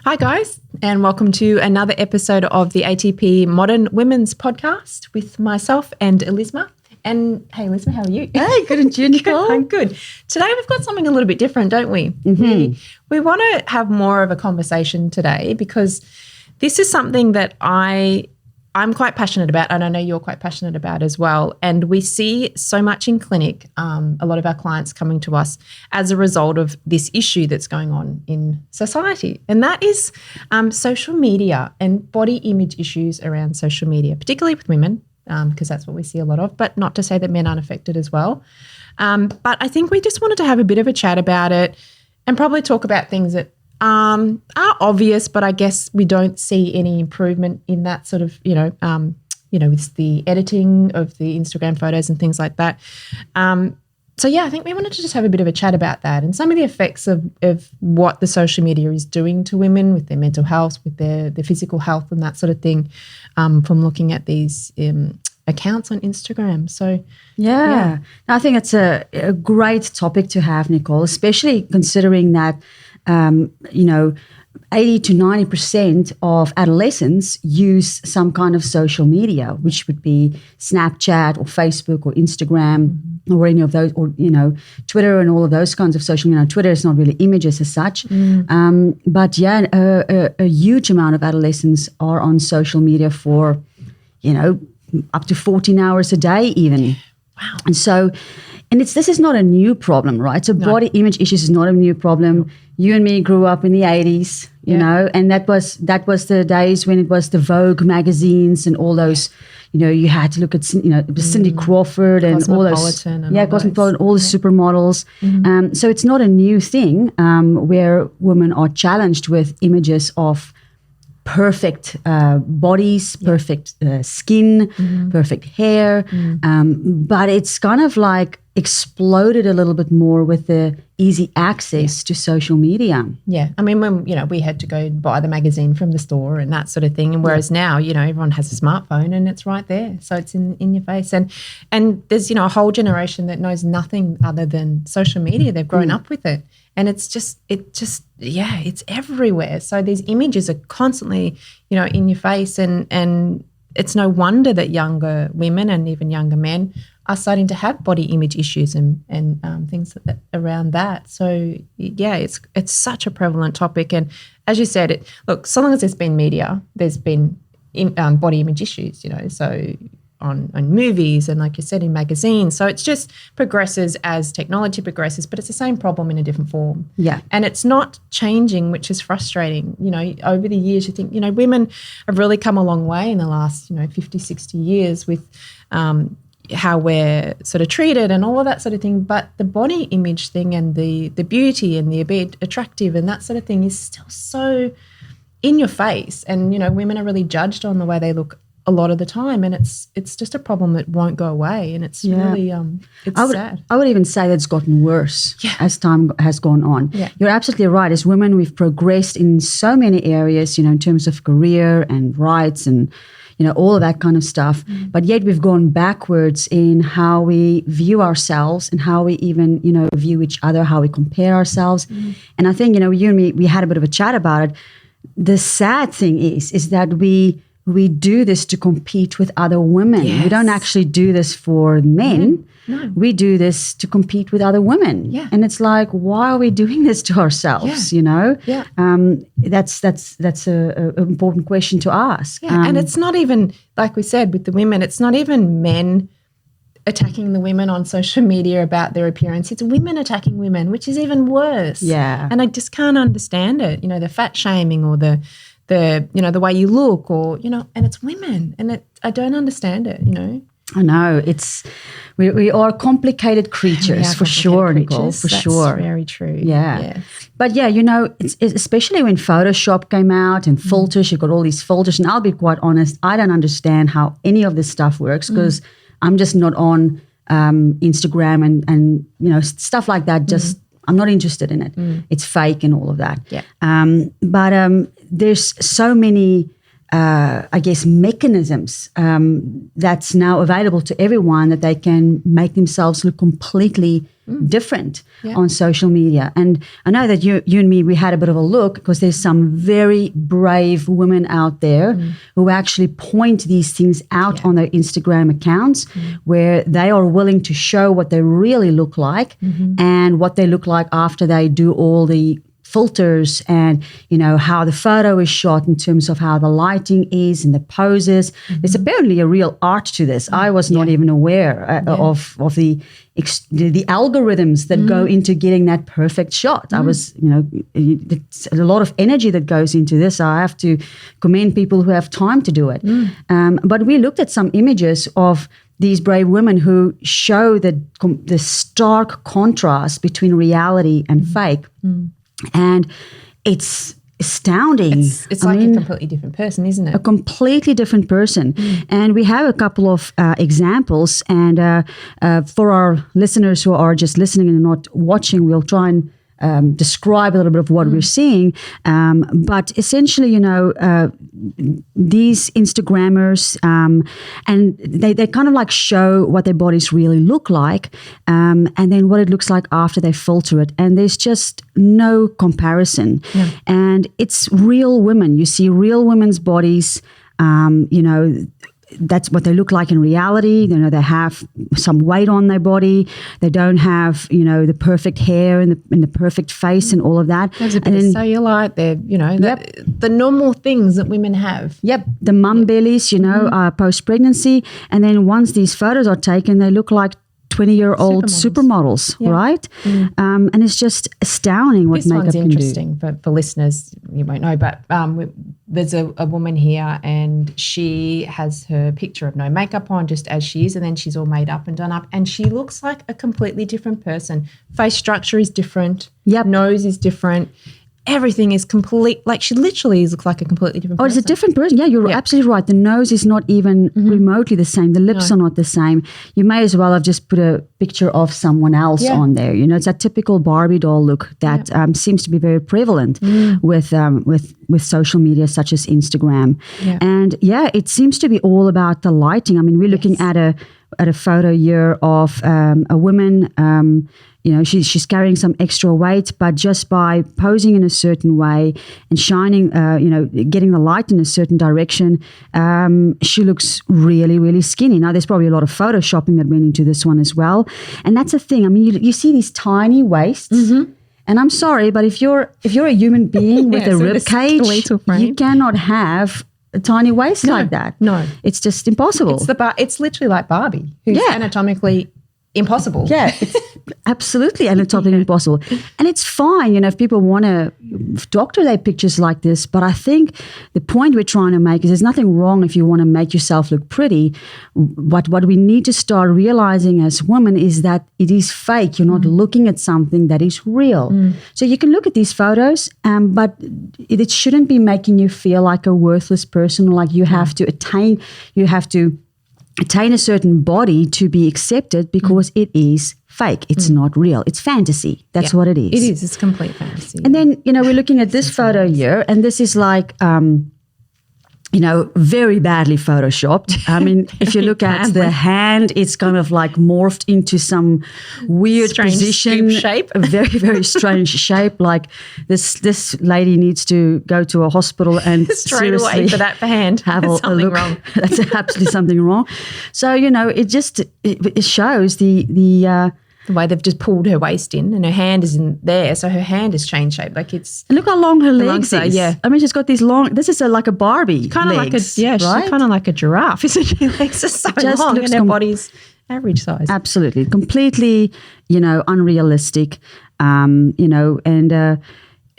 Hi, guys, and welcome to another episode of the ATP Modern Women's Podcast with myself and Elisma. And hey, Elisma, how are you? Hey, good, and you, Nicole? I'm good. Today we've got something a little bit different, don't we? Mm-hmm. We want to have more of a conversation today because this is something that I'm quite passionate about, and I know you're quite passionate about as well. And we see so much in clinic, a lot of our clients coming to us as a result of this issue that's going on in society. And that is social media and body image issues around social media, particularly with women, because that's what we see a lot of, but not to say that men aren't affected as well. But I think we just wanted to have a bit of a chat about it and probably talk about things that are obvious, but I guess we don't see any improvement in that sort of, with the editing of the Instagram photos and things like that. So I think we wanted to just have a bit of a chat about that and some of the effects of what the social media is doing to women with their mental health, with their physical health and that sort of thing, from looking at these accounts on Instagram. So yeah. I think it's a great topic to have, Nicole, especially considering that 80 to 90% of adolescents use some kind of social media, which would be Snapchat or Facebook or Instagram or any of those, or, Twitter and all of those kinds of social media. Twitter is not really images as such. But a huge amount of adolescents are on social media for, up to 14 hours a day even. Wow. And this is not a new problem, right? So body image issues is not a new problem. You and me grew up in the 80s, you know, and that was the days when it was the Vogue magazines and all those, you had to look at, Cindy Crawford and all those. Cosmopolitan, all the supermodels. So it's not a new thing where women are challenged with images of perfect bodies, perfect skin, perfect hair. But it's kind of like exploded a little bit more with the easy access to social media. Yeah. I mean, when, we had to go buy the magazine from the store and that sort of thing. And whereas now, everyone has a smartphone and it's right there. So it's in your face. And there's, a whole generation that knows nothing other than social media. They've grown up with it. And it's it's everywhere. So these images are constantly, in your face. And it's no wonder that younger women and even younger men are starting to have body image issues and things around that. So, it's such a prevalent topic. And as you said, so long as there's been media, there's been body image issues, so on movies and, like you said, in magazines. So it just progresses as technology progresses, but it's the same problem in a different form. Yeah. And it's not changing, which is frustrating. Over the years, you think, women have really come a long way in the last, 50, 60 years with how we're sort of treated and all of that sort of thing. But the body image thing and the beauty and the attractive and that sort of thing is still so in your face. And, women are really judged on the way they look a lot of the time, and it's just a problem that won't go away, and it's really sad. I would even say that's gotten worse as time has gone on. Yeah. You're absolutely right. As women, we've progressed in so many areas, in terms of career and rights and all of that kind of stuff. But yet we've gone backwards in how we view ourselves and how we even view each other, how we compare ourselves. And I think you and me, we had a bit of a chat about it. The sad thing is that we do this to compete with other women. Yes. We don't actually do this for men. No. We do this to compete with other women. Yeah. And it's like, why are we doing this to ourselves, Yeah. That's a important question to ask. Yeah, and it's not even, like we said, with the women, it's not even men attacking the women on social media about their appearance. It's women attacking women, which is even worse. Yeah. And I just can't understand it, the fat shaming or the way you look, or, and it's women, and I don't understand it, I know we are complicated creatures for sure, Nicole, for sure. That's very true. Yeah. But it's especially when Photoshop came out and filters, you've got all these filters, and I'll be quite honest, I don't understand how any of this stuff works because I'm just not on Instagram and stuff like that. Just I'm not interested in it. It's fake and all of that. Yeah. But there's so many I guess, mechanisms that's now available to everyone, that they can make themselves look completely different on social media. And I know that you and me, we had a bit of a look, because there's some very brave women out there who actually point these things out on their Instagram accounts, where they are willing to show what they really look like and what they look like after they do all the filters and, how the photo is shot in terms of how the lighting is and the poses. There's apparently a real art to this. I was not even aware of the algorithms that go into getting that perfect shot. I was, it's a lot of energy that goes into this. I have to commend people who have time to do it. But we looked at some images of these brave women who show the stark contrast between reality and fake. And it's astounding. It's like a completely different person, isn't it? A completely different person. And we have a couple of examples. And for our listeners who are just listening and not watching, we'll try and describe a little bit of what we're seeing. But essentially, these Instagrammers, and they kind of like show what their bodies really look like, and then what it looks like after they filter it. And there's just no comparison. Yeah. And it's real women. You see real women's bodies, that's what they look like in reality. They have some weight on their body. They don't have, the perfect hair and the perfect face and all of that. There's a bit of cellulite. They're, the normal things that women have. Yep. The mum bellies, post-pregnancy. And then once these photos are taken, they look like 20-year-old supermodels, right? And it's just astounding what makeup can do. This one's interesting for listeners. You won't know, but there's a woman here, and she has her picture of no makeup on, just as she is, and then she's all made up and done up, and she looks like a completely different person. Face structure is different. Yep. Nose is different. Everything is complete. Like, she literally looks like a completely different person. Oh, it's a different person. Yeah, you're absolutely right. The nose is not even remotely the same. The lips are not the same. You may as well have just put a picture of someone else on there. It's that typical Barbie doll look that seems to be very prevalent with social media such as Instagram. Yeah. And it seems to be all about the lighting. I mean, we're looking at a photo here of a woman. She's carrying some extra weight, but just by posing in a certain way and shining, getting the light in a certain direction, she looks really, really skinny. Now, there's probably a lot of photoshopping that went into this one as well. And that's the thing. I mean, you see these tiny waists. And I'm sorry, but if you're a human being with a rib cage, you cannot have a tiny waist like that. No. It's just impossible. It's literally like Barbie, who's anatomically impossible. Yeah, it's absolutely anatomically impossible. And it's fine, if people want to doctor their pictures like this. But I think the point we're trying to make is there's nothing wrong if you want to make yourself look pretty. But what we need to start realizing as women is that it is fake. You're not looking at something that is real. So you can look at these photos, but it shouldn't be making you feel like a worthless person, or like you have to attain a certain body to be accepted, because it is fake. It's not real. It's fantasy. That's what it is. It is. It's complete fantasy. And then, we're looking at this photo here, and this is like, very badly photoshopped. I mean, if you look at the hand, it's kind of like morphed into some weird position. Shape. A very, very strange shape. Like this lady needs to go to a hospital and straight away for that hand. Have a look. Wrong. That's absolutely something wrong. So, it shows the way they've just pulled her waist in, and her hand is in there, so her hand has changed shape. Like, it's, and look how long her legs are. Yeah, I mean, she's got these long. This is like a Barbie, kind of like a she's kind of like a giraffe, isn't she? Legs are so long, and her body's average size. Absolutely, completely, unrealistic.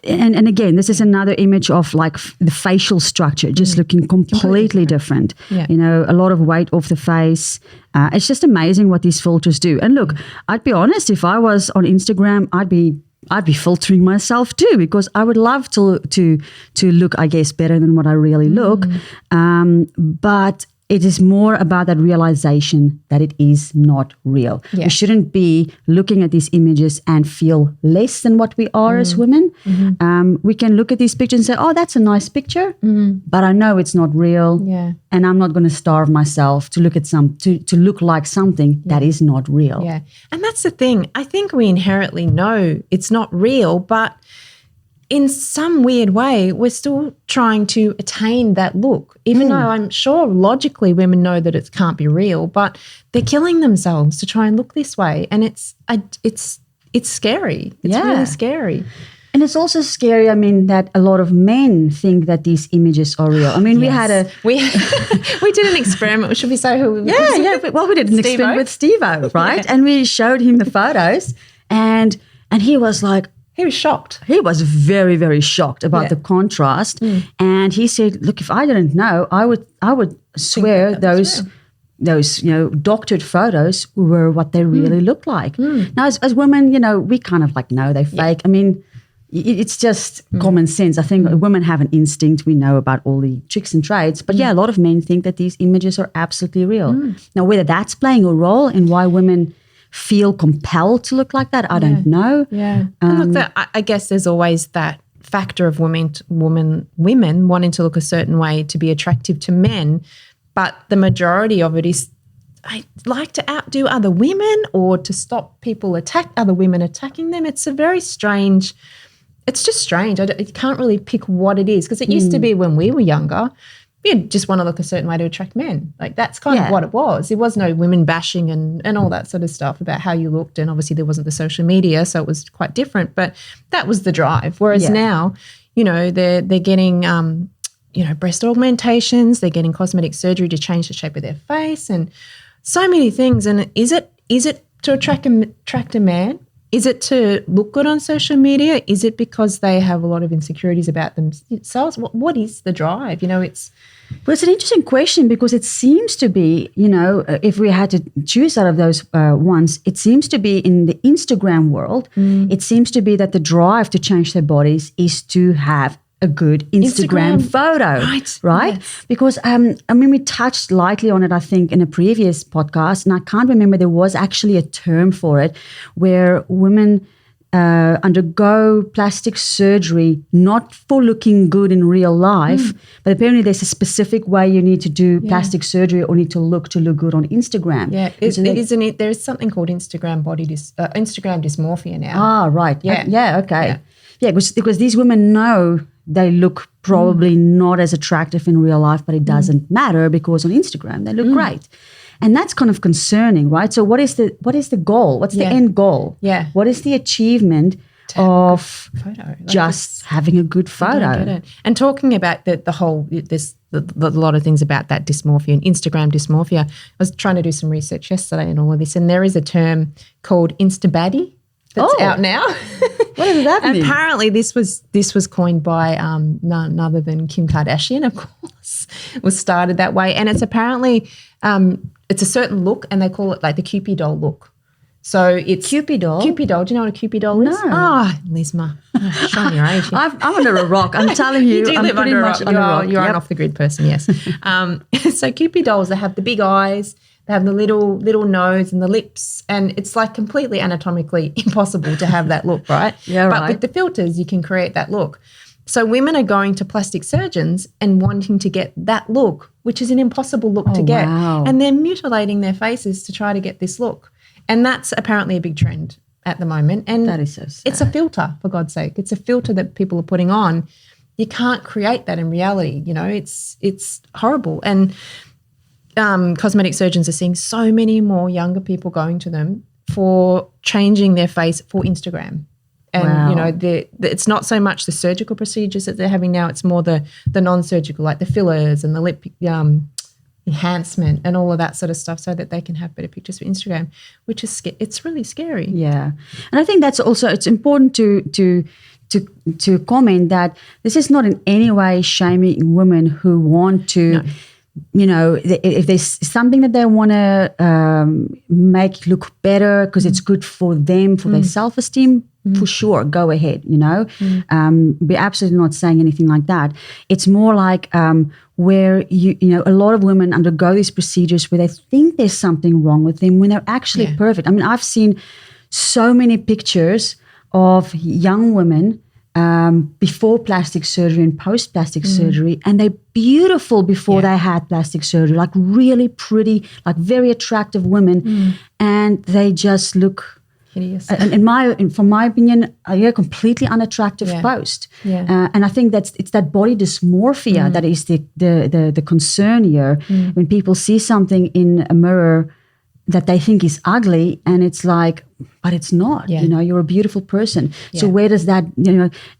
And again, this is another image of like the facial structure just looking completely different. Yeah. A lot of weight off the face. It's just amazing what these filters do. And look, I'd be honest, if I was on Instagram, I'd be filtering myself too, because I would love to look, I guess, better than what I really look. But it is more about that realization that it is not real. Yeah. We shouldn't be looking at these images and feel less than what we are as women. We can look at these pictures and say, oh, that's a nice picture, but I know it's not real. Yeah. And I'm not going to starve myself to look at to look like something that is not real. Yeah. And that's the thing. I think we inherently know it's not real, but in some weird way, we're still trying to attain that look, even though I'm sure logically women know that it can't be real, but they're killing themselves to try and look this way. And it's scary. It's really scary. And it's also scary, I mean, that a lot of men think that these images are real. I mean, we did an experiment. Should we say who? Well, we did an experiment with Steve-O, right? And we showed him the photos, and he was like, he was shocked. He was very, very shocked about the contrast. And he said, look, if I didn't know, I would swear those doctored photos were what they really look like. Now, as women, we kind of like know they're fake. I mean, it's just common sense. I think women have an instinct. We know about all the tricks and trades. But a lot of men think that these images are absolutely real. Now, whether that's playing a role in why women feel compelled to look like that, I don't know. Yeah. And look, I guess there's always that factor of women wanting to look a certain way to be attractive to men, but the majority of it is I like to outdo other women or to stop other women attacking them. It's a very strange. It's just strange. You can't really pick what it is, because it used to be when we were younger, you just want to look a certain way to attract men. Like that's kind of what it was. There was no women bashing and all that sort of stuff about how you looked. And obviously there wasn't the social media, so it was quite different. But that was the drive. Whereas now, they're getting, breast augmentations. They're getting cosmetic surgery to change the shape of their face and so many things. And is it to attract a man? Is it to look good on social media? Is it because they have a lot of insecurities about themselves? What is the drive? Well, it's an interesting question, because it seems to be, if we had to choose out of those ones, it seems to be in the Instagram world, it seems to be that the drive to change their bodies is to have a good Instagram photo, right? Yes. Because, we touched lightly on it, I think, in a previous podcast, and I can't remember, there was actually a term for it, where women undergo plastic surgery not for looking good in real life, but apparently there's a specific way you need to do plastic surgery or need to look good on Instagram. Yeah, there is something called Instagram dysmorphia now. Ah, right. Yeah. Okay. Yeah, because these women know they look probably not as attractive in real life, but it doesn't matter, because on Instagram they look great. And that's kind of concerning, right? So what is the goal? What's the end goal? Yeah. What is the achievement of just having a good photo? I get it. And talking about the whole, there's a lot of things about that dysmorphia and Instagram dysmorphia. I was trying to do some research yesterday and all of this, and there is a term called Instabaddie that's out now. What does that mean? Apparently, this was coined by none other than Kim Kardashian, of course. It was started that way, and it's apparently it's a certain look, and they call it like the Cupid doll look. So it's Cupid doll. Cupid doll. Do you know what a Cupid doll is? No. Oh, Lisma, showing your age. I'm under a rock. I'm telling you, you I'm live pretty under much a under a rock. You're an off the grid person, yes. So Cupid dolls, they have the big eyes. They have the little nose and the lips, and it's like completely anatomically impossible to have that look, right? But with the filters, you can create that look. So women are going to plastic surgeons and wanting to get that look, which is an impossible look to get. Wow. And they're mutilating their faces to try to get this look. And that's apparently a big trend at the moment. And that is so sad. It's a filter, for God's sake. It's a filter that people are putting on. You can't create that in reality. It's horrible. And cosmetic surgeons are seeing so many more younger people going to them for changing their face for Instagram. And, it's not so much the surgical procedures that they're having now. It's more the non-surgical, like the fillers and the lip enhancement and all of that sort of stuff, so that they can have better pictures for Instagram, which is it's really scary. Yeah. And I think that's also, it's important to comment that this is not in any way shaming women who want to... No. If there's something that they want to make look better because it's good for them, for their self-esteem, for sure, go ahead, We're absolutely not saying anything like that. It's more like where a lot of women undergo these procedures where they think there's something wrong with them when they're actually perfect. I mean, I've seen so many pictures of young women before plastic surgery and post plastic surgery, and they're beautiful before they had plastic surgery, like really pretty, like very attractive women, and they just look hideous. From my opinion, completely unattractive post. Yeah. And I think it's that body dysmorphia that is the concern here. When people see something in a mirror that they think is ugly, and it's like, but it's not. You're a beautiful person. So where does that,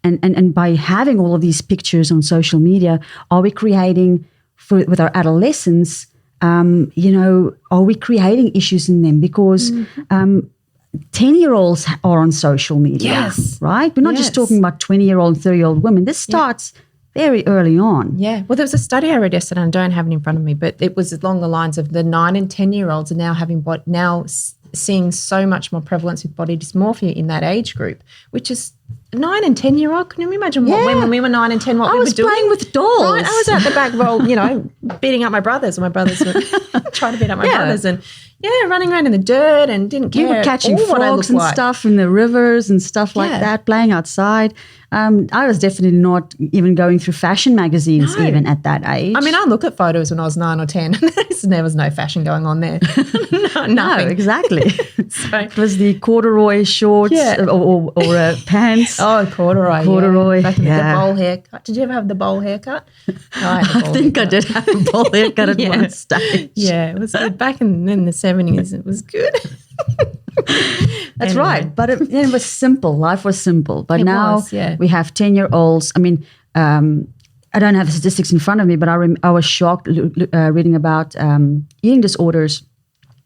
and by having all of these pictures on social media, are we creating with our adolescents, are we creating issues in them? Because 10-year-olds are on social media, right? We're not just talking about 20-year-old and 30-year-old women. This starts very early on. Yeah. Well, there was a study I read yesterday, and I don't have it in front of me, but it was along the lines of the 9 and 10-year-olds are now seeing so much more prevalence with body dysmorphia in that age group, which is 9 and 10-year-old. Can you imagine when we were 9 and 10, what we were doing? I was playing with dolls. Right? I was at the back, beating up my brothers, and my brothers were trying to beat up my brothers, and running around in the dirt and didn't care. We were catching frogs and stuff in the rivers and stuff like that, playing outside. I was definitely not even going through fashion magazines even at that age. I mean, I look at photos when I was 9 or 10, and there was no fashion going on there. Nothing. No, exactly. So, it was the corduroy shorts or pants. Oh, corduroy. Corduroy. Back in the bowl haircut. Did you ever have the bowl haircut? No, I think I did have a bowl haircut at one stage. Yeah, it was back in the 70s. It was good. That's right. But it was simple. Life was simple. But now we have 10-year-olds. I mean, I don't have the statistics in front of me, but I was shocked reading about eating disorders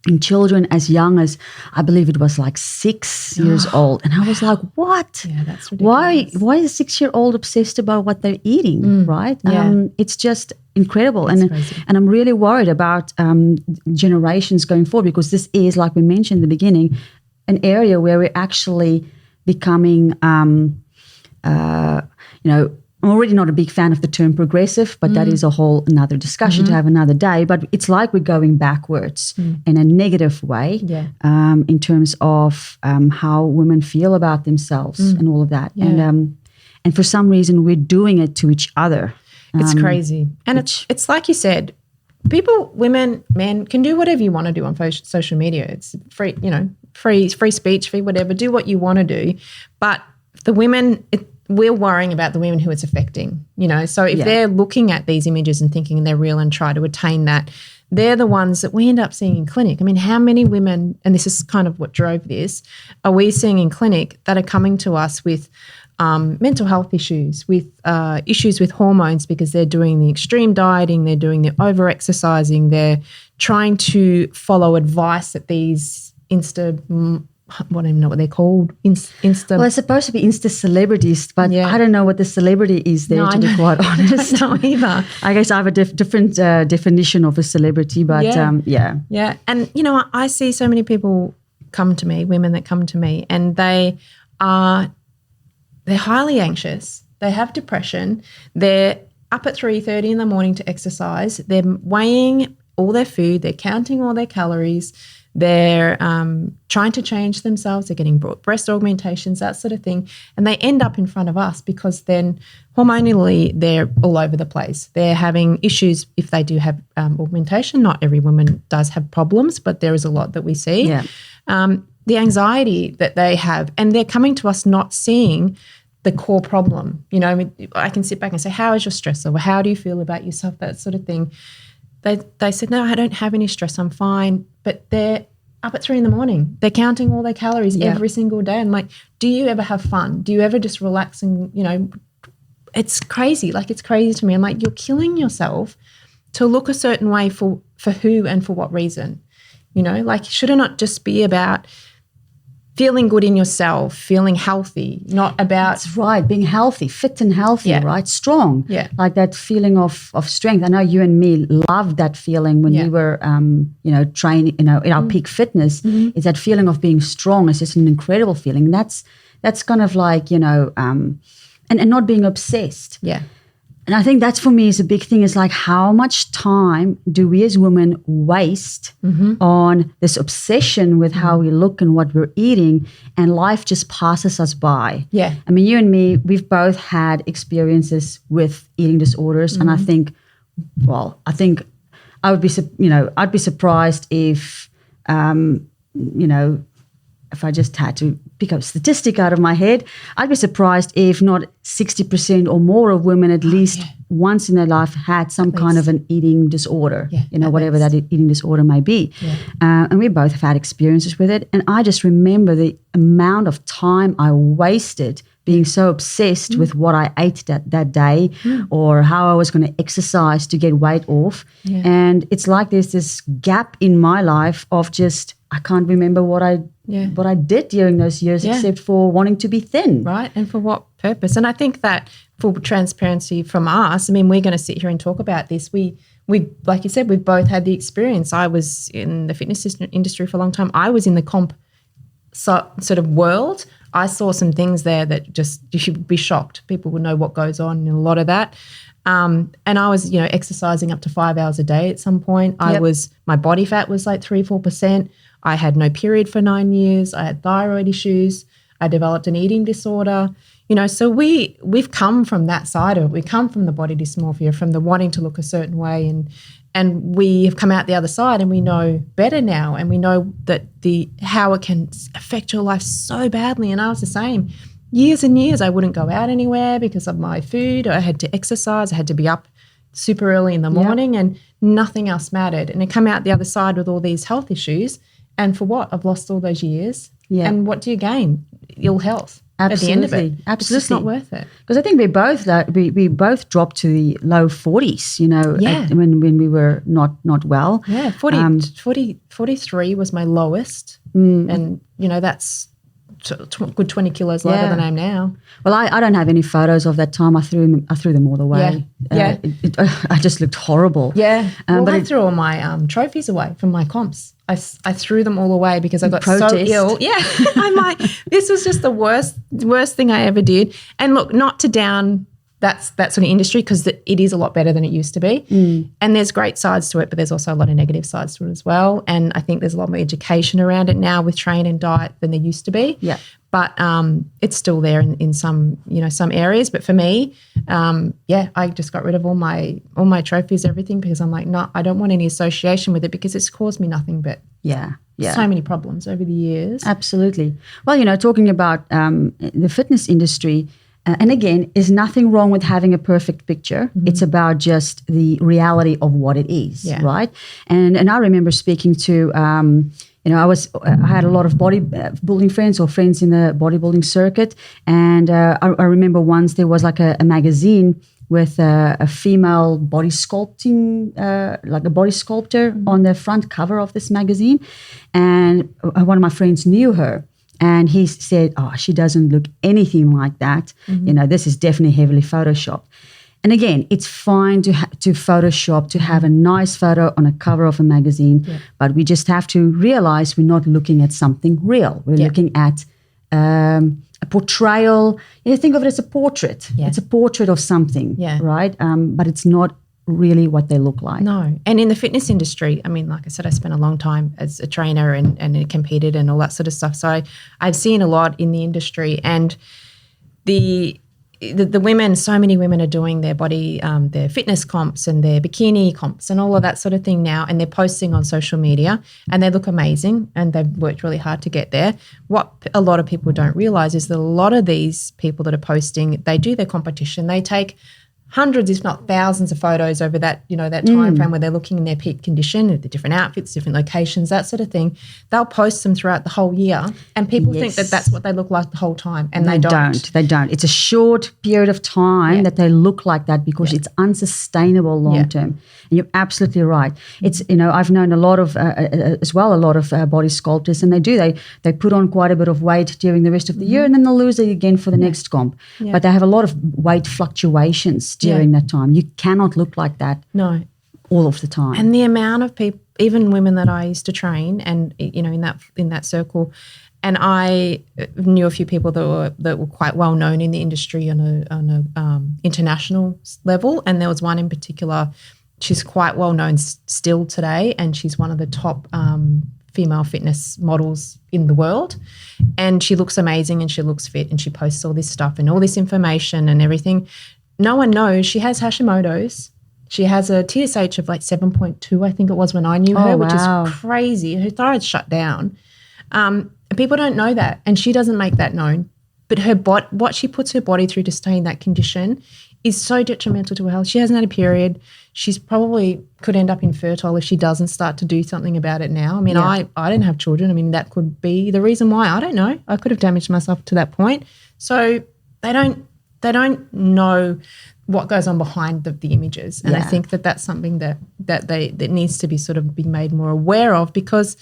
in children as young as, I believe it was like 6 years old. And I was like, what? Yeah, that's ridiculous. Why is a 6-year-old obsessed about what they're eating, right? Yeah. It's just incredible. That's and crazy. And I'm really worried about generations going forward, because this is, like we mentioned in the beginning, an area where we're actually becoming, I'm already not a big fan of the term progressive, but that is a whole another discussion to have another day. But it's like we're going backwards in a negative way in terms of how women feel about themselves and all of that. Yeah. And for some reason, we're doing it to each other. It's crazy. And it's like you said, people, women, men, can do whatever you want to do on social media. It's free, free speech, free whatever. Do what you want to do. But the women, we're worrying about the women who it's affecting, So if they're looking at these images and thinking they're real and try to attain that, they're the ones that we end up seeing in clinic. I mean, how many women, and this is kind of what drove this, are we seeing in clinic that are coming to us with mental health issues, with issues with hormones because they're doing the extreme dieting, they're doing the over-exercising, they're trying to follow advice that these I don't even know what they're called. Well, they're supposed to be Insta celebrities, but I don't know what the celebrity is there, to be quite honest. No, either. I guess I have a different definition of a celebrity, but Yeah. And, I see so many people come to me, women that come to me, and they're highly anxious. They have depression. They're up at 3:30 in the morning to exercise. They're weighing all their food. They're counting all their calories. They're trying to change themselves. They're getting breast augmentations, that sort of thing. And they end up in front of us because then hormonally they're all over the place. They're having issues if they do have augmentation. Not every woman does have problems, but there is a lot that we see. Yeah. The anxiety that they have, and they're coming to us not seeing the core problem. I can sit back and say, how is your stress level? How do you feel about yourself? That sort of thing. They said, no, I don't have any stress. I'm fine. But they're up at 3 a.m. They're counting all their calories every single day. And like, do you ever have fun? Do you ever just relax and, it's crazy. Like, it's crazy to me. I'm like, you're killing yourself to look a certain way for who and for what reason? Like, should it not just be about feeling good in yourself, feeling healthy, not about... That's right, being healthy, fit and healthy, right? Strong. Yeah. Like that feeling of strength. I know you and me loved that feeling when we were, training, in our peak fitness. Is that feeling of being strong. It's just an incredible feeling. That's That's kind of like, and not being obsessed. Yeah. And I think that's for me is a big thing is like how much time do we as women waste on this obsession with how we look and what we're eating, and life just passes us by. Yeah. I mean, you and me, we've both had experiences with eating disorders. And I think I would be, I'd be surprised if, if I just had to pick up a statistic out of my head, I'd be surprised if not 60% or more of women at least once in their life had some kind of an eating disorder, whatever that eating disorder may be. Yeah. And we both have had experiences with it. And I just remember the amount of time I wasted being so obsessed with what I ate that day or how I was going to exercise to get weight off. Yeah. And it's like there's this gap in my life of just, I can't remember what I did during those years except for wanting to be thin. Right, and for what purpose? And I think that for transparency from us, I mean, we're going to sit here and talk about this. We like you said, we've both had the experience. I was in the fitness industry for a long time. I was in the comp sort of world. I saw some things there that just you should be shocked. People would know what goes on in a lot of that. And I was, exercising up to 5 hours a day at some point. My body fat was like 3-4%. I had no period for 9 years. I had thyroid issues. I developed an eating disorder. So we've come from that side of it. We come from the body dysmorphia, from the wanting to look a certain way, and we have come out the other side, and we know better now, and we know that how it can affect your life so badly. And I was the same. Years and years I wouldn't go out anywhere because of my food. I had to exercise. I had to be up super early in the morning and nothing else mattered. And I come out the other side with all these health issues. And for what? I've lost all those years. Yeah. And what do you gain? Ill health. Absolutely. At the end of it. Absolutely. It's just not worth it. Because I think we both dropped to the low 40s, when we were not well. Yeah, 43 was my lowest. And, that's good 20 kilos lighter than I am now. Well, I don't have any photos of that time. I threw them all away. Yeah. I just looked horrible. Yeah. But I threw all my trophies away from my comps. I threw them all away because I got so ill. Yeah. I'm like, this was just the worst thing I ever did. And look, not to down that sort of industry, because it is a lot better than it used to be. And there's great sides to it, but there's also a lot of negative sides to it as well. And I think there's a lot more education around it now with train and diet than there used to be. Yeah. But it's still there in some areas. But for me, I just got rid of all my trophies, everything, because I'm like, no, I don't want any association with it, because it's caused me nothing but so many problems over the years. Absolutely. Well, talking about the fitness industry, and again, there's nothing wrong with having a perfect picture. It's about just the reality of what it is, right? And I remember speaking to, I had a lot of bodybuilding friends or friends in the bodybuilding circuit, and I remember once there was like a magazine with a female body sculpting, like a body sculptor on the front cover of this magazine, and one of my friends knew her. And he said, she doesn't look anything like that. This is definitely heavily Photoshopped. And again, it's fine to Photoshop, to have a nice photo on a cover of a magazine, but we just have to realize we're not looking at something real. We're looking at a portrayal. Think of it as a portrait. Yeah. It's a portrait of something, right? But it's not really what they look like. No. And in the fitness industry, I mean, like I said, I spent a long time as a trainer and competed and all that sort of stuff. So I've seen a lot in the industry, and the women, so many women are doing their body, their fitness comps and their bikini comps and all of that sort of thing now, and they're posting on social media and they look amazing and they've worked really hard to get there. What a lot of people don't realize is that a lot of these people that are posting, they do their competition, they take hundreds, if not thousands of photos over that, that time frame where they're looking in their peak condition, the different outfits, different locations, that sort of thing. They'll post them throughout the whole year, and people think that that's what they look like the whole time, and they don't. They don't. It's a short period of time that they look like that because it's unsustainable long term. And you're absolutely right. It's, I've known a lot of, body sculptors, and they put on quite a bit of weight during the rest of the year, and then they'll lose it again for the next comp. Yeah. But they have a lot of weight fluctuations during that time. You cannot look like that all of the time. And the amount of people, even women that I used to train and, in that circle, And I knew a few people that were quite well known in the industry on a international level. And there was one in particular. She's quite well known still today, and she's one of the top female fitness models in the world. And she looks amazing and she looks fit, and she posts all this stuff and all this information and everything. No one knows she has Hashimoto's. She has a TSH of like 7.2, I think it was when I knew her, which is crazy. Her thyroid's shut down. And people don't know that, and she doesn't make that known. But what she puts her body through to stay in that condition is so detrimental to her health. She hasn't had a period. She's probably could end up infertile if she doesn't start to do something about it now. I mean, I didn't have children. I mean, that could be the reason why. I don't know. I could have damaged myself to that point. So they don't know what goes on behind the images. And I think that's something that needs to be sort of be made more aware of, because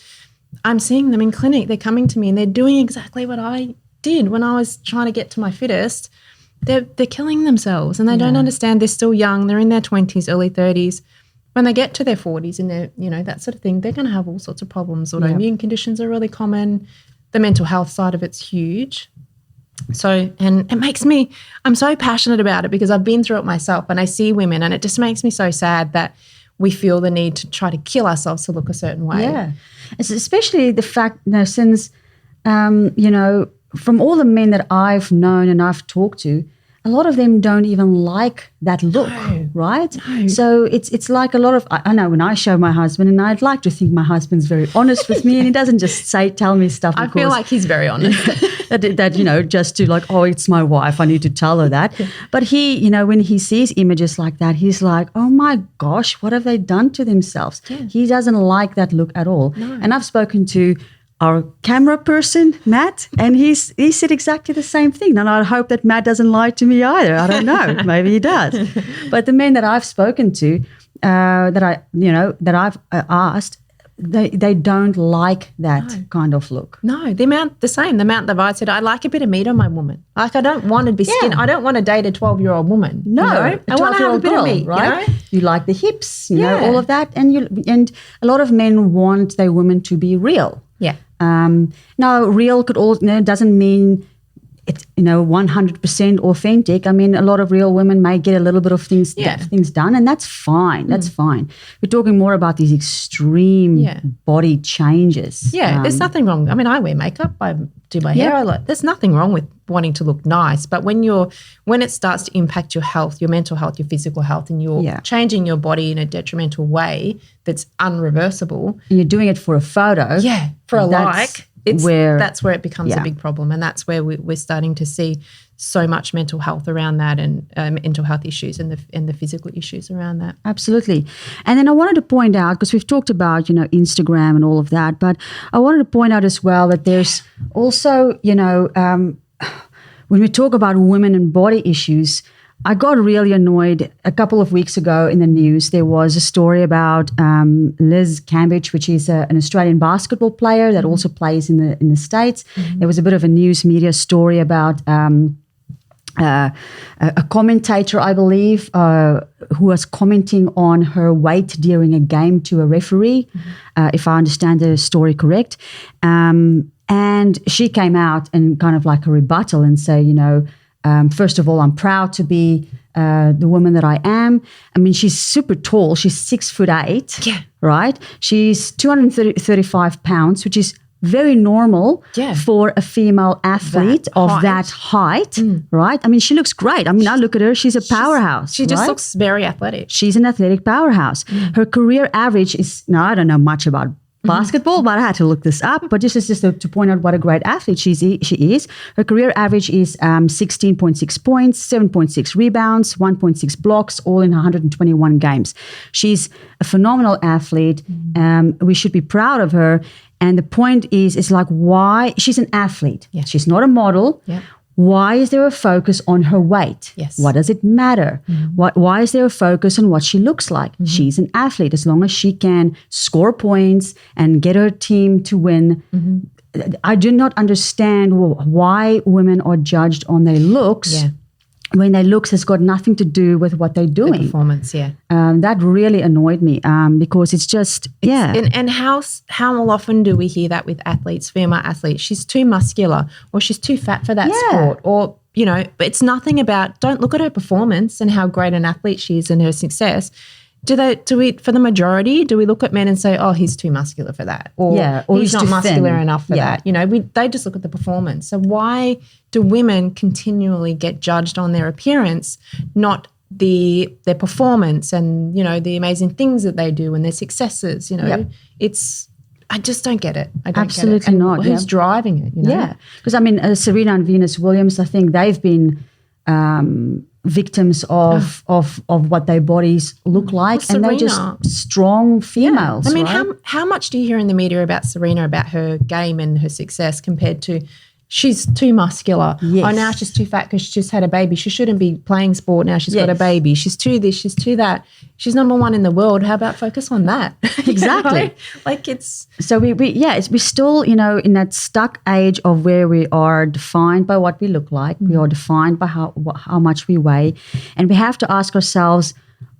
I'm seeing them in clinic. They're coming to me and they're doing exactly what I did when I was trying to get to my fittest. They're killing themselves, and they don't understand. They're still young. They're in their 20s, early 30s. When they get to their 40s and they're, that sort of thing, they're going to have all sorts of problems. Autoimmune conditions are really common. The mental health side of it's huge. So, and it makes me, I'm so passionate about it because I've been through it myself, and I see women, and it just makes me so sad that we feel the need to try to kill ourselves to look a certain way. Yeah. It's especially the fact, since, from all the men that I've known and I've talked to, a lot of them don't even like that look, right? No. So it's like a lot of, I know when I show my husband, and I'd like to think my husband's very honest with me, and he doesn't just tell me stuff. I feel like he's very honest. that just to like, oh, it's my wife, I need to tell her that. But he, when he sees images like that, he's like, oh my gosh, what have they done to themselves? Yeah. He doesn't like that look at all. No. And I've spoken to our camera person, Matt, and he said exactly the same thing. And I hope that Matt doesn't lie to me either. I don't know. Maybe he does. But the men that I've spoken to, that I've asked, they don't like that kind of look. No, the amount that I said, I like a bit of meat on my woman. Like, I don't want to be skin. I don't want to date a 12-year-old woman. No, I want to have a bit of meat, right? You like the hips, all of that, and a lot of men want their women to be real. Yeah. Now, real doesn't mean it's 100% authentic. I mean, a lot of real women may get a little bit of things done, and that's fine. That's fine. We're talking more about these extreme body changes. Yeah, there's nothing wrong. I mean, I wear makeup. I do my hair. There's nothing wrong with wanting to look nice, but when it starts to impact your health, your mental health, your physical health, and you're changing your body in a detrimental way that's unreversible, and you're doing it for a photo, for a like. That's where it becomes a big problem, and that's where we're starting to see so much mental health around that, and mental health issues and the physical issues around that. Absolutely. And then I wanted to point out, because we've talked about Instagram and all of that, but I wanted to point out as well that there's also when we talk about women and body issues, I got really annoyed a couple of weeks ago in the news. There was a story about Liz Cambage, which is an Australian basketball player that also plays in the States. There was a bit of a news media story about a commentator, I believe, who was commenting on her weight during a game to a referee, if I understand the story correct. And she came out and kind of like a rebuttal and say, first of all, I'm proud to be the woman that I am. I mean, she's super tall. She's 6'8", right? She's 235 pounds, which is very normal for a female athlete that height, right? I mean, she looks great. I mean, I look at her, she's a powerhouse. She just looks very athletic. She's an athletic powerhouse. Her career average is, now I don't know much about basketball, but I had to look this up. But just to point out what a great athlete she is. Her career average is 16.6 points, 7.6 rebounds, 1.6 blocks, all in 121 games. She's a phenomenal athlete. We should be proud of her. And the point is like, why? She's an athlete. Yeah. She's not a model. Yeah. Why is there a focus on her weight? Yes. What does it matter? Why is there a focus on what she looks like? She's an athlete. As long as she can score points and get her team to win. I do not understand why women are judged on their looks when their looks has got nothing to do with what they're The doing. performance, yeah. That really annoyed me because it's just, And how often do we hear that with athletes, female athletes? She's too muscular, or she's too fat for that sport, or, you know, but it's nothing about, don't look at her performance and how great an athlete she is and her success. Do we, for the majority, do we look at men and say, oh, he's too muscular for that, or he's not muscular enough for that? You know, they just look at the performance. So why do women continually get judged on their appearance, not their performance and, you know, the amazing things that they do and their successes? You know, I just don't get it. I don't Absolutely get it. And not. who's driving it? You know? Yeah, because I mean, Serena and Venus Williams, I think they've been victims of what their bodies look like, and they're just strong females. I mean, right? how much do you hear in the media about Serena, about her game and her success, compared to she's too muscular? Yes. Oh, now she's too fat because she just had a baby. She shouldn't be playing sport now. She's got a baby. She's too this. She's too that. She's number one in the world. How about focus on that? Exactly. You know? Like it's so we're still, you know, in that stuck age of where we are defined by what we look like. We are defined by how much we weigh, and we have to ask ourselves: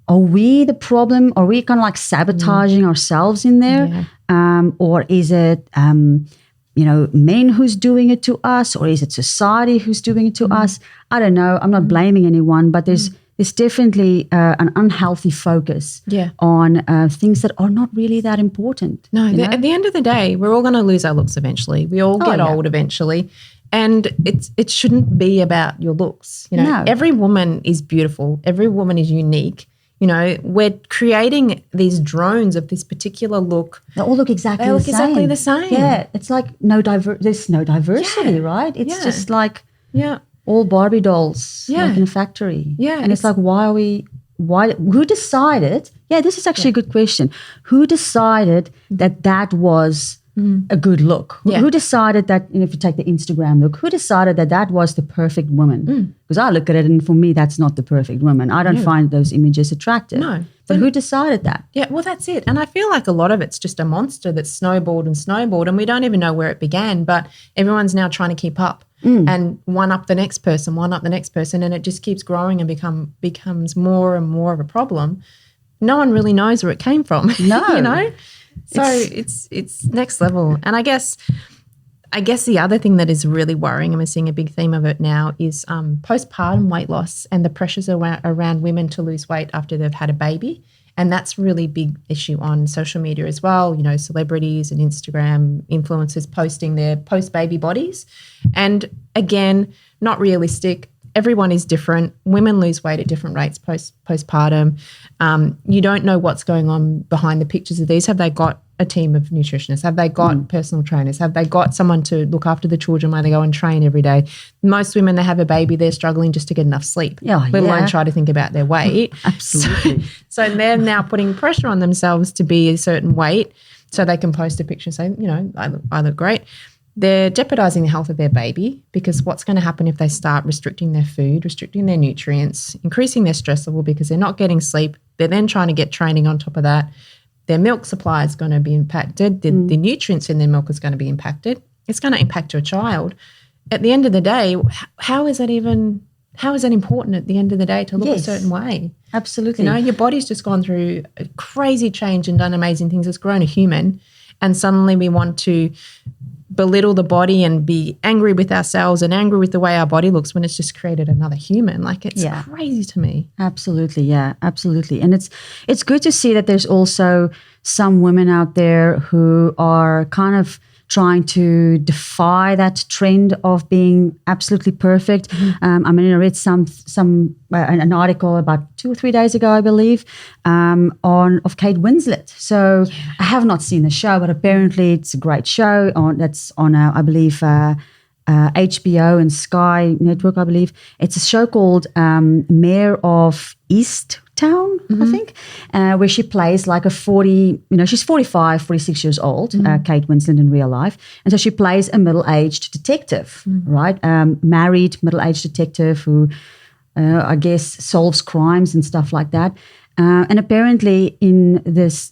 are we the problem? Are we kind of like sabotaging ourselves in there, or is it you know, men who's doing it to us, or is it society who's doing it to us? I don't know. I'm not blaming anyone, but there's definitely an unhealthy focus on things that are not really that important. No, at the end of the day, we're all going to lose our looks eventually. We all get old eventually. And it shouldn't be about your looks. You know, every woman is beautiful. Every woman is unique. You know, we're creating these drones of this particular look. They all look exactly the same. Yeah, it's like there's no diversity, right? It's just like all Barbie dolls like in a factory. Yeah. And it's like, who decided? Yeah, this is actually a good question. Who decided that was a good look? Who decided that, you know, if you take the Instagram look, who decided that was the perfect woman? Because I look at it and for me, that's not the perfect woman. I don't find those images attractive. No. But who decided that? Yeah, well, that's it. And I feel like a lot of it's just a monster that's snowballed and we don't even know where it began, but everyone's now trying to keep up and one up the next person, and it just keeps growing and becomes more and more of a problem. No one really knows where it came from. No. You know? So it's next level. And I guess the other thing that is really worrying, and we're seeing a big theme of it now, is postpartum weight loss and the pressures around women to lose weight after they've had a baby. And that's a really big issue on social media as well. You know, celebrities and Instagram influencers posting their post-baby bodies. And again, not realistic. Everyone is different. Women lose weight at different rates postpartum. You don't know what's going on behind the pictures of these. Have they got a team of nutritionists? Have they got personal trainers? Have they got someone to look after the children while they go and train every day? Most women, they have a baby, they're struggling just to get enough sleep, let alone try to think about their weight. Absolutely. So they're now putting pressure on themselves to be a certain weight so they can post a picture and say, you know, I look great. They're jeopardizing the health of their baby, because what's going to happen if they start restricting their food, restricting their nutrients, increasing their stress level because they're not getting sleep. They're then trying to get training on top of that. Their milk supply is going to be impacted. The nutrients in their milk is going to be impacted. It's going to impact your child. At the end of the day, how is that important at the end of the day to look a certain way? Absolutely. You know, your body's just gone through a crazy change and done amazing things. It's grown a human, and suddenly we want to belittle the body and be angry with ourselves and angry with the way our body looks when it's just created another human. Like, it's crazy to me. Absolutely. Yeah, absolutely. And it's good to see that there's also some women out there who are kind of trying to defy that trend of being absolutely perfect. I mean, I read an article about 2 or 3 days ago, I believe, of Kate Winslet. So I have not seen the show, but apparently it's a great show that's on I believe HBO and Sky Network, I believe. It's a show called Mayor of Easttown, I think, where she plays like she's 45, 46 years old, Kate Winslet in real life. And so she plays a middle-aged detective, right? Married middle-aged detective who, I guess, solves crimes and stuff like that. And apparently in this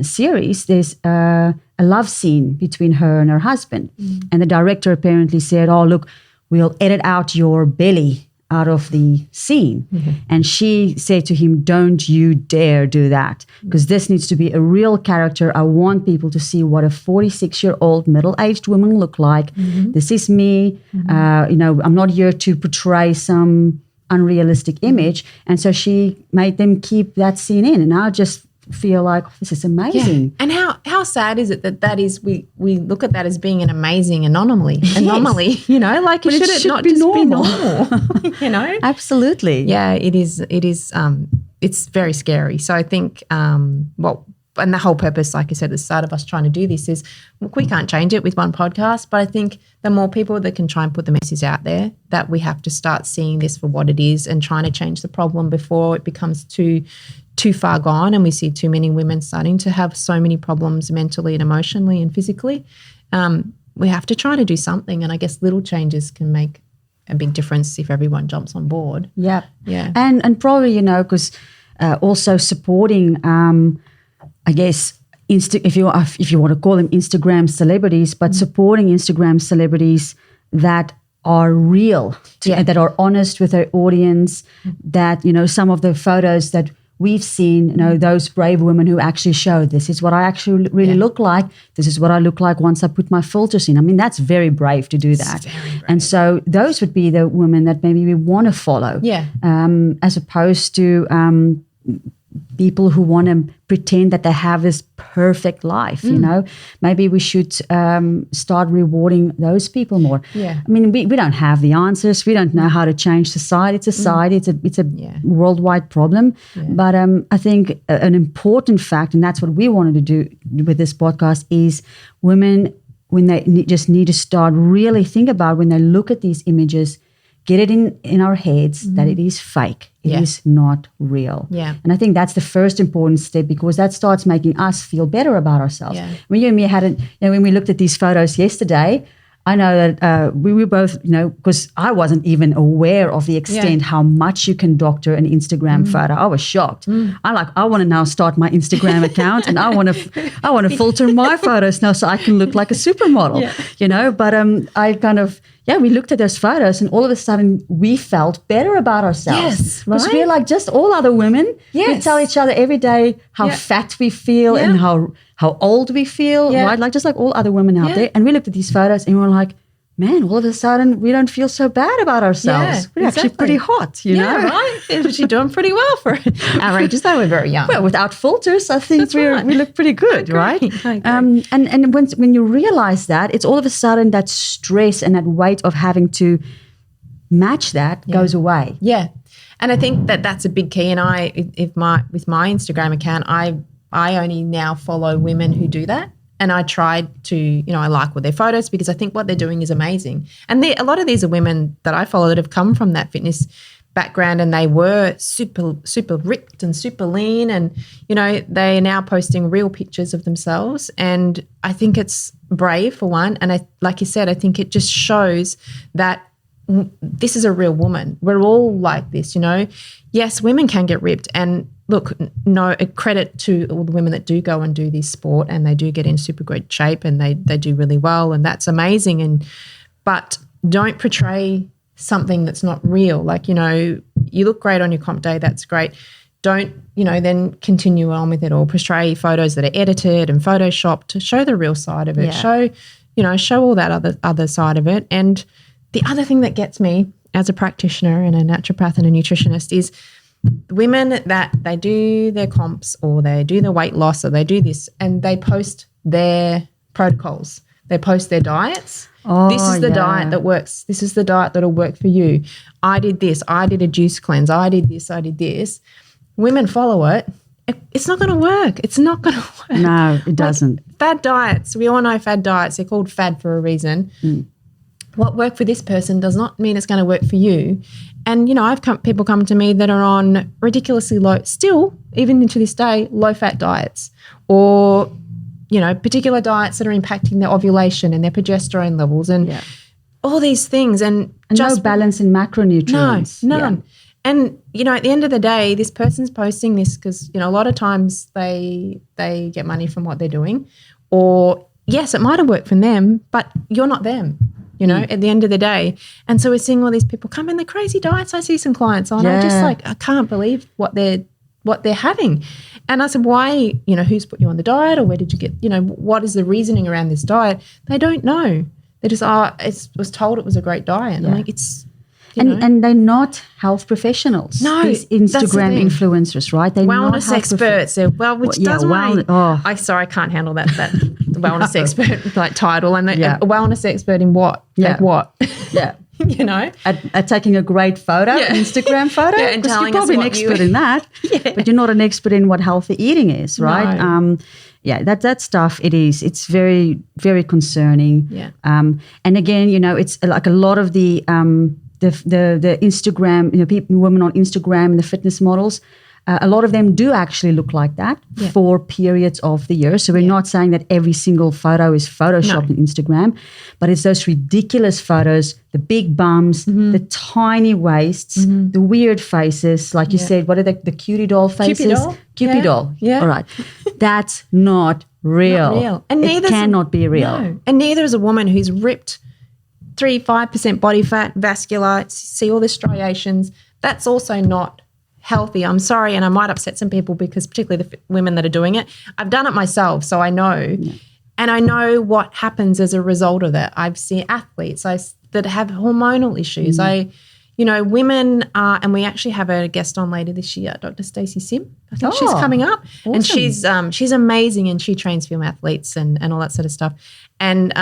series, there's a love scene between her and her husband. And the director apparently said, oh, look, we'll edit out your belly out of the scene. And she said to him, don't you dare do that, because this needs to be a real character. I want people to see what a 46-year-old middle-aged woman look like. This is me. I'm not here to portray some unrealistic image. And so she made them keep that scene in. And I just feel like this is amazing. Yeah. And how sad is it that is we look at that as being an amazing anomaly, like it should not just be normal. Absolutely. Yeah, it is it's very scary. So I think and the whole purpose, like I said at the start of us trying to do this is, look, we can't change it with one podcast, but I think the more people that can try and put the message out there, that we have to start seeing this for what it is and trying to change the problem before it becomes too far gone and we see too many women starting to have so many problems mentally and emotionally and physically. We have to try to do something, and I guess little changes can make a big difference if everyone jumps on board. Yeah. And probably, because also supporting, I guess, if you want to call them Instagram celebrities, but supporting Instagram celebrities that are real, that are honest with their audience, that, some of the photos that we've seen, those brave women who actually show this is what I actually really look like. This is what I look like once I put my filters in. I mean, that's very brave to do that. And so those would be the women that maybe we want to follow. Yeah. As opposed to people who want to pretend that they have this perfect life, Maybe we should start rewarding those people more. Yeah. I mean, we don't have the answers. We don't know how to change society. It's a worldwide problem. Yeah. But I think an important fact, and that's what we wanted to do with this podcast, is women, when they just need to start really think about when they look at these images, get it in our heads that it is fake. It is not real. Yeah. And I think that's the first important step, because that starts making us feel better about ourselves. Yeah. When you and me when we looked at these photos yesterday, I know that we were both, because I wasn't even aware of the extent how much you can doctor an Instagram photo. I was shocked. I want to now start my Instagram account, and I want to filter my photos now so I can look like a supermodel. But I kind of. Yeah, we looked at those photos and all of a sudden we felt better about ourselves. Yes, right. Because we're like just all other women. Yes. We tell each other every day how fat we feel and how old we feel, right? Like just like all other women out there. And we looked at these photos and we were like, man, all of a sudden we don't feel so bad about ourselves. We're actually pretty hot, Yeah, right. We're actually doing pretty well for our ages, though we're very young. Well, without filters, I think we look pretty good, right? I agree. And when you realize that, it's all of a sudden that stress and that weight of having to match that goes away. Yeah. And I think that's a big key. And with my Instagram account, I only now follow women who do that. And I tried to, I like their photos because I think what they're doing is amazing. And a lot of these are women that I follow that have come from that fitness background, and they were super, super ripped and super lean. And, they are now posting real pictures of themselves. And I think it's brave, for one. And like you said, I think it just shows that this is a real woman. We're all like this, Yes, women can get ripped. And look, no credit to all the women that do go and do this sport, and they do get in super great shape, and they do really well, and that's amazing. But don't portray something that's not real. Like, you look great on your comp day, that's great. Don't, then continue on with it, or portray photos that are edited and photoshopped to show the real side of it. Yeah. Show all that other side of it. And the other thing that gets me as a practitioner and a naturopath and a nutritionist is women that they do their comps or they do the weight loss or they do this and they post their protocols. They post their diets. This is the diet that works. This is the diet that'll work for you. I did this. I did a juice cleanse. I did this. I did this. Women follow it. It's not going to work. It's not going to work. No, it doesn't. Fad diets. We all know fad diets. They're called fad for a reason. What worked for this person does not mean it's going to work for you. And, people come to me that are on ridiculously low, still, even into this day, low-fat diets or, particular diets that are impacting their ovulation and their progesterone levels and all these things. And just no balance in macronutrients. No, none. Yeah. And, at the end of the day, this person's posting this because, a lot of times they get money from what they're doing. Or, yes, it might have worked for them, but you're not them. at the end of the day. And so we're seeing all these people come in the crazy diets I see some clients on. I'm just like, I can't believe what they're having. And I said, why, who's put you on the diet, or where did you get, what is the reasoning around this diet? They don't know. They just was told it was a great diet. And I'm like, it's, and they're not health professionals. No, these Instagram influencers, right? They're wellness not experts. I can't handle that the wellness expert like title. And a wellness expert in what? Yeah. Like what? Yeah. At taking a great photo, an Instagram photo, and because telling you're probably us an expert in that, but you're not an expert in what healthy eating is, right? No. That stuff, it's very, very concerning. Yeah. And again, it's like a lot of the Instagram, women on Instagram and the fitness models, a lot of them do actually look like that for periods of the year. So we're not saying that every single photo is photoshopped on Instagram, but it's those ridiculous photos, the big bums, the tiny waists, the weird faces, like you said, what are the cutie doll faces? Cupid doll. Yeah. All right. That's not real. Not real. And it cannot be real. No. And neither is a woman who's ripped 3-5% body fat, vascular, see all the striations. That's also not healthy. I'm sorry, and I might upset some people because particularly the women that are doing it. I've done it myself, so I know. Yeah. And I know what happens as a result of that. I've seen athletes that have hormonal issues. Women are, and we actually have a guest on later this year, Dr. Stacey Sim. I think she's coming up. Awesome. And she's amazing, and she trains film athletes and all that sort of stuff. And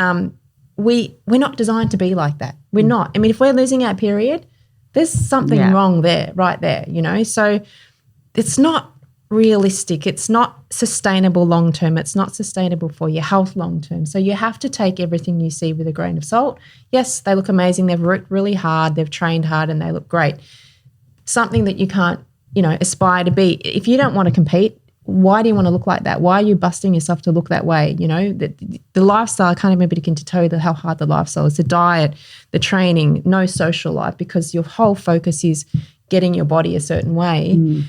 we're not designed to be like that. We're not. I mean, if we're losing our period, there's something wrong there, right there, So it's not realistic. It's not sustainable long term. It's not sustainable for your health long term. So you have to take everything you see with a grain of salt. Yes, they look amazing. They've worked really hard. They've trained hard and they look great. Something that you can't, aspire to be. If you don't want to compete, why do you want to look like that? Why are you busting yourself to look that way? The lifestyle, I can't even begin to tell you how hard the lifestyle is. The diet, the training, no social life, because your whole focus is getting your body a certain way.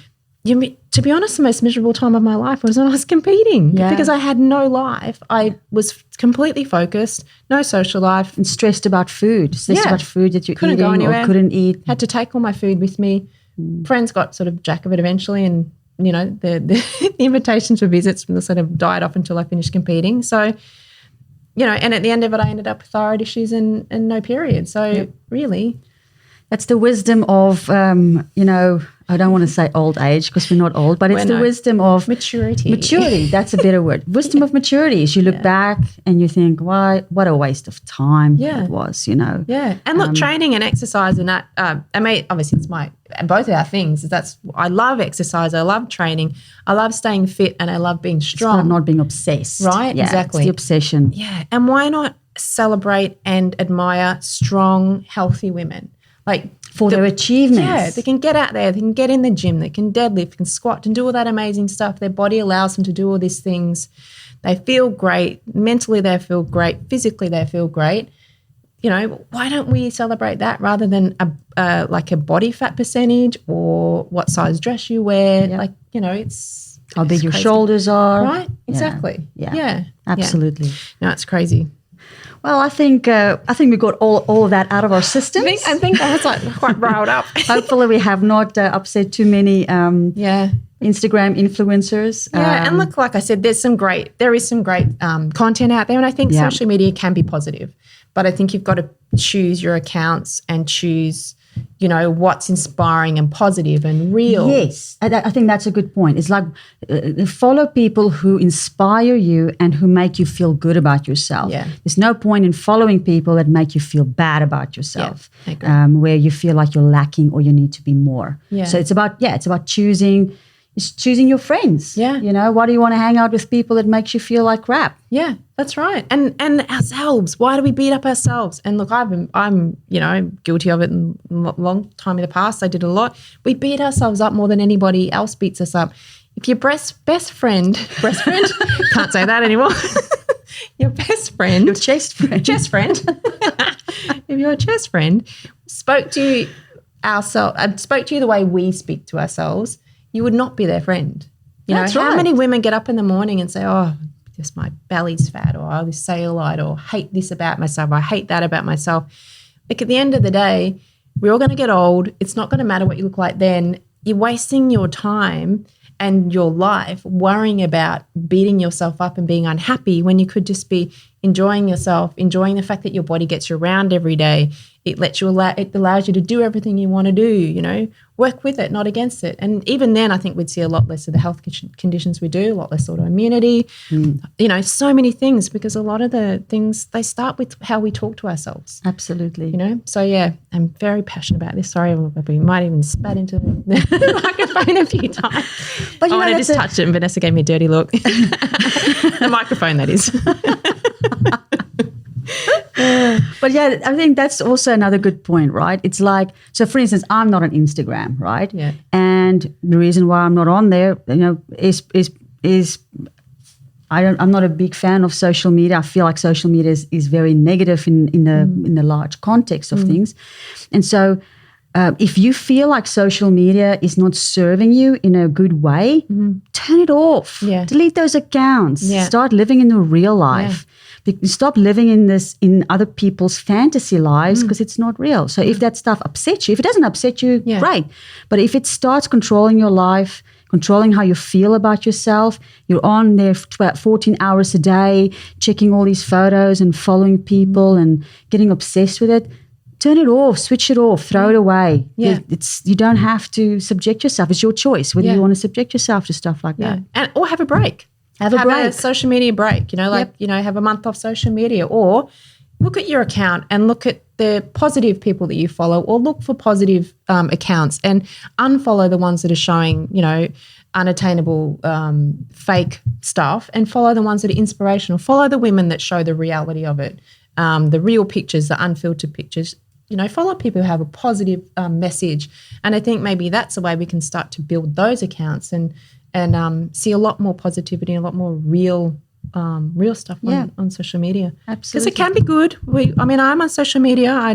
To be honest, the most miserable time of my life was when I was competing because I had no life. I was completely focused, no social life. And stressed about food. Stressed about food that you couldn't go anywhere. Or couldn't eat. Had to take all my food with me. Friends got sort of jack of it eventually, and the invitations for visits sort of died off until I finished competing. So, and at the end of it, I ended up with thyroid issues and no period. So really, that's the wisdom of, I don't want to say old age because we're not old, but it's the wisdom of maturity. Maturity, that's a better word. Wisdom of maturity is you look back and you think, why, what a waste of time it was, Yeah. And look, training and exercise and that, obviously it's both our things. I love exercise. I love training. I love staying fit and I love being strong. It's about not being obsessed. Right, yeah, exactly. It's the obsession. Yeah. And why not celebrate and admire strong, healthy women? Like for their achievements. Yeah, they can get out there, they can get in the gym, they can deadlift, can squat and do all that amazing stuff. Their body allows them to do all these things. They feel great. Mentally they feel great. Physically they feel great. Why don't we celebrate that rather than like a body fat percentage or what size dress you wear? Yeah. It's how big your crazy. shoulders are. Right, exactly. Yeah. Absolutely. No, it's crazy. Well, I think we got all of that out of our systems. I think I was quite riled up. Hopefully, we have not upset too many Instagram influencers. Yeah, and look, like I said, there is some great content out there, and I think social media can be positive, but I think you've got to choose your accounts and choose what's inspiring and positive and real. Yes, I think that's a good point. It's like follow people who inspire you and who make you feel good about yourself. Yeah. There's no point in following people that make you feel bad about yourself, where you feel like you're lacking or you need to be more. Yeah. So it's about choosing your friends. Yeah. Why do you want to hang out with people that makes you feel like crap? Yeah, that's right. And ourselves. Why do we beat up ourselves? And look, I'm guilty of it in a long time in the past. I did a lot. We beat ourselves up more than anybody else beats us up. If your best friend, can't say that anymore. Your best friend. Your chest friend. If your chest friend spoke to you the way we speak to ourselves, you would not be their friend. That's how right. many women get up in the morning and say, "Oh, just my belly's fat, or I was cellulite, or hate this about myself, I hate that about myself. Like at the end of the day, we're all going to get old. It's not going to matter what you look like then. You're wasting your time and your life worrying about beating yourself up and being unhappy when you could just be enjoying yourself, enjoying the fact that your body gets you around every day. It allows you to do everything you want to do, you know, work with it, not against it. And even then, I think we'd see a lot less of the health conditions we do, a lot less autoimmunity, you know, so many things, because a lot of the things, they start with how we talk to ourselves. Absolutely. You know, so yeah, I'm very passionate about this. Sorry, we might even spat into the microphone a few times. But you know, I just touched it and Vanessa gave me a dirty look. The microphone, that is. But yeah, I think that's also another good point, right? It's like, so for instance, I'm not on Instagram, right? Yeah. And the reason why I'm not on there, you know, is I'm not a big fan of social media. I feel like social media is very negative in the large context of things. And so if you feel like social media is not serving you in a good way, turn it off. Yeah. Delete those accounts. Yeah. Start living in the real life. Stop living in other people's fantasy lives, because it's not real. So if that stuff upsets you, if it doesn't upset you, great. But if it starts controlling your life, controlling how you feel about yourself, you're on there for about 14 hours a day, checking all these photos and following people and getting obsessed with it, turn it off, switch it off, throw it away. Yeah. You don't have to subject yourself. It's your choice whether you want to subject yourself to stuff like that. Or have a break. Have a social media break, you know, like, you know, have a month off social media, or look at your account and look at the positive people that you follow, or look for positive accounts and unfollow the ones that are showing, you know, unattainable fake stuff, and follow the ones that are inspirational. Follow the women that show the reality of it, the real pictures, the unfiltered pictures. You know, follow people who have a positive message. And I think maybe that's the way we can start to build those accounts and see a lot more positivity, a lot more real stuff on social media. Absolutely. Because it can be good. I'm on social media. I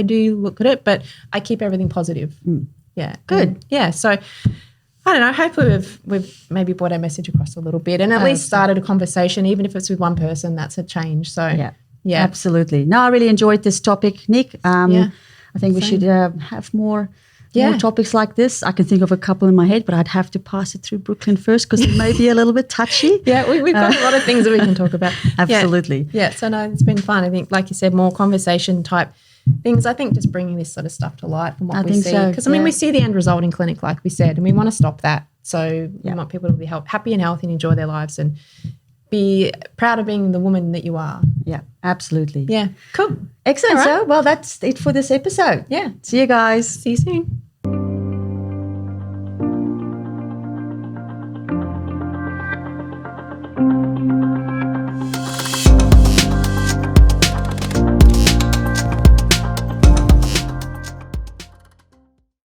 do look at it, but I keep everything positive. Yeah. Good. So I don't know. Hopefully we've maybe brought our message across a little bit, and at least started a conversation, even if it's with one person. That's a change. So yeah, absolutely. No, I really enjoyed this topic, Nick. I think we should have more topics like this. I can think of a couple in my head, but I'd have to pass it through Brooklyn first, because it may be a little bit touchy. Yeah, we've got a lot of things that we can talk about. Absolutely. Yeah, so no, it's been fun. I think, like you said, more conversation type things. I think just bringing this sort of stuff to light from what we see. Because, we see the end result in clinic, like we said, and we want to stop that. So we want people to be happy and healthy and enjoy their lives and be proud of being the woman that you are. Yeah, absolutely. Yeah, cool. Excellent. All right. So, well, that's it for this episode. Yeah. See you guys. See you soon.